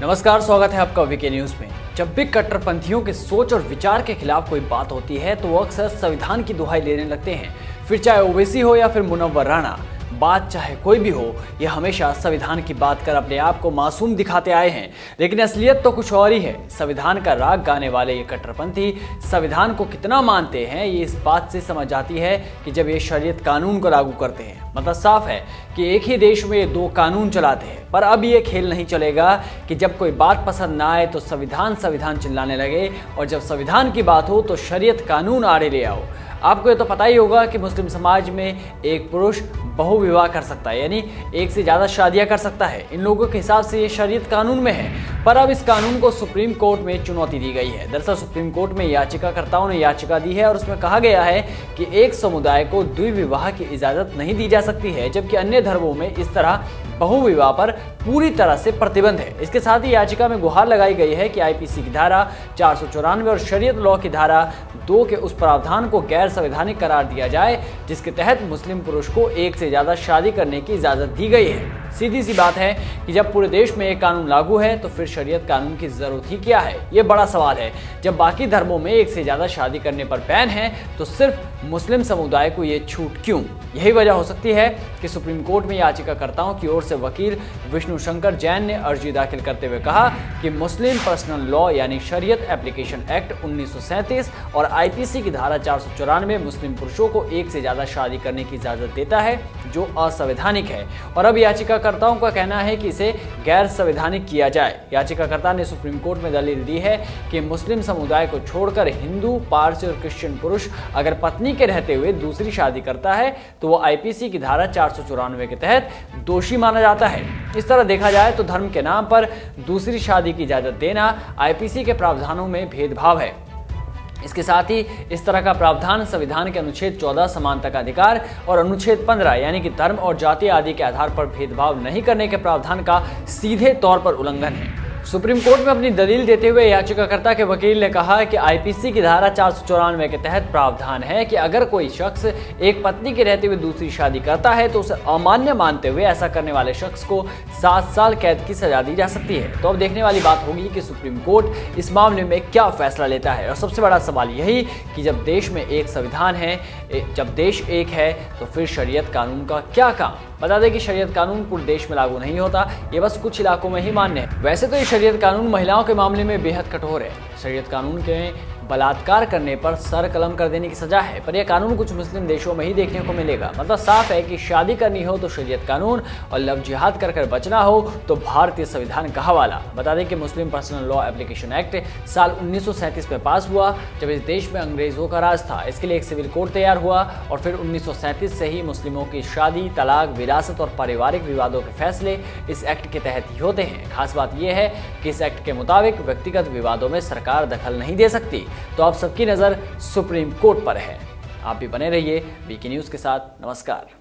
नमस्कार, स्वागत है आपका वीके न्यूज में। जब भी कट्टरपंथियों के सोच और विचार के खिलाफ कोई बात होती है तो वो अक्सर संविधान की दुहाई लेने लगते हैं। फिर चाहे ओवैसी हो या फिर मुनव्वर राणा, बात चाहे कोई भी हो, ये हमेशा संविधान की बात कर अपने आप को मासूम दिखाते आए हैं। लेकिन असलियत तो कुछ और ही है। संविधान का राग गाने वाले ये कट्टरपंथी संविधान को कितना मानते हैं, ये इस बात से समझ आती है कि जब ये शरीयत कानून को लागू करते हैं। मतलब साफ है कि एक ही देश में ये दो कानून चलाते हैं। पर अब ये खेल नहीं चलेगा कि जब कोई बात पसंद ना आए तो संविधान संविधान चिल्लाने लगे, और जब संविधान की बात हो तो शरीयत कानून आड़े ले आओ। आपको ये तो पता ही होगा कि मुस्लिम समाज में एक पुरुष बहुविवाह कर सकता है, यानी एक से ज़्यादा शादियां कर सकता है। इन लोगों के हिसाब से ये शरीयत कानून में है। पर अब इस कानून को सुप्रीम कोर्ट में चुनौती दी गई है। दरअसल सुप्रीम कोर्ट में याचिकाकर्ताओं ने याचिका दी है और उसमें कहा गया है कि एक समुदाय को द्विविवाह की इजाज़त नहीं दी जा सकती है, जबकि अन्य धर्मों में इस तरह बहुविवाह पर पूरी तरह से प्रतिबंध है। इसके साथ ही याचिका में गुहार लगाई गई है कि आईपीसी की धारा 494 और शरीयत लॉ की धारा 2 के उस प्रावधान को गैर संवैधानिक करार दिया जाए जिसके तहत मुस्लिम पुरुष को एक से ज्यादा शादी करने की इजाजत दी गई है। सीधी सी बात है कि जब पूरे देश में एक कानून लागू है तो फिर शरीयत कानून की जरूरत ही क्या है? ये बड़ा सवाल है। जब बाकी धर्मों में एक से ज्यादा शादी करने पर बैन है तो सिर्फ मुस्लिम समुदाय को ये छूट क्यों? यही वजह हो सकती है कि सुप्रीम कोर्ट में याचिकाकर्ताओं की ओर से वकील विष्णु शंकर जैन ने अर्जी दाखिल करते हुए कहा कि मुस्लिम पर्सनल लॉ यानी शरीयत एप्लीकेशन एक्ट 1937 और आईपीसी की धारा 494 मुस्लिम पुरुषों को एक से ज्यादा शादी करने की इजाजत देता है, जो असंवैधानिक है। और अब याचिकाकर्ताओं का कहना है कि इसे गैर संवैधानिक किया जाए। याचिकाकर्ता ने सुप्रीम कोर्ट में दलील दी है कि मुस्लिम समुदाय को छोड़कर हिंदू, पारसी और क्रिश्चियन पुरुष अगर पत्नी के रहते हुए दूसरी शादी करता है तो वो आईपीसी की धारा 494 के तहत दोषी माना जाता है। इस तरह देखा जाए तो धर्म के नाम पर दूसरी शादी की इजाजत देना आईपीसी के प्रावधानों में भेदभाव है। इसके साथ ही इस तरह का प्रावधान संविधान के अनुच्छेद 14 समानता का अधिकार और अनुच्छेद 15 यानी कि धर्म और जाति आदि के आधार पर भेदभाव नहीं करने के प्रावधान का सीधे तौर पर उल्लंघन है। सुप्रीम कोर्ट में अपनी दलील देते हुए याचिकाकर्ता के वकील ने कहा कि आईपीसी की धारा 494 के तहत प्रावधान है कि अगर कोई शख्स एक पत्नी के रहते हुए दूसरी शादी करता है तो उसे अमान्य मानते हुए ऐसा करने वाले शख्स को 7 साल कैद की सजा दी जा सकती है। तो अब देखने वाली बात होगी कि सुप्रीम कोर्ट इस मामले में क्या फैसला लेता है। और सबसे बड़ा सवाल यही कि जब देश में एक संविधान है, जब देश एक है, तो फिर शरीयत कानून का क्या काम? बता दें कि शरीयत कानून पूरे देश में लागू नहीं होता, ये बस कुछ इलाकों में ही मान्य है। वैसे तो ये शरीयत कानून महिलाओं के मामले में बेहद कठोर है। शरीयत कानून के बलात्कार करने पर सर कलम कर देने की सजा है, पर यह कानून कुछ मुस्लिम देशों में ही देखने को मिलेगा। मतलब साफ है कि शादी करनी हो तो शरीयत कानून और लव जिहाद कर बचना हो तो भारतीय संविधान का हवाला। बता दें कि मुस्लिम पर्सनल लॉ एप्लीकेशन एक्ट साल 1937 में पास हुआ, जब इस देश में अंग्रेजों का राज था। इसके लिए एक सिविल कोड तैयार हुआ और फिर 1937 से ही मुस्लिमों की शादी, तलाक, विरासत और पारिवारिक विवादों के फैसले इस एक्ट के तहत ही होते हैं। खास बात यह है कि इस एक्ट के मुताबिक व्यक्तिगत विवादों में सरकार दखल नहीं दे सकती। तो आप सबकी नजर सुप्रीम कोर्ट पर है। आप भी बने रहिए वीके न्यूज के साथ। नमस्कार।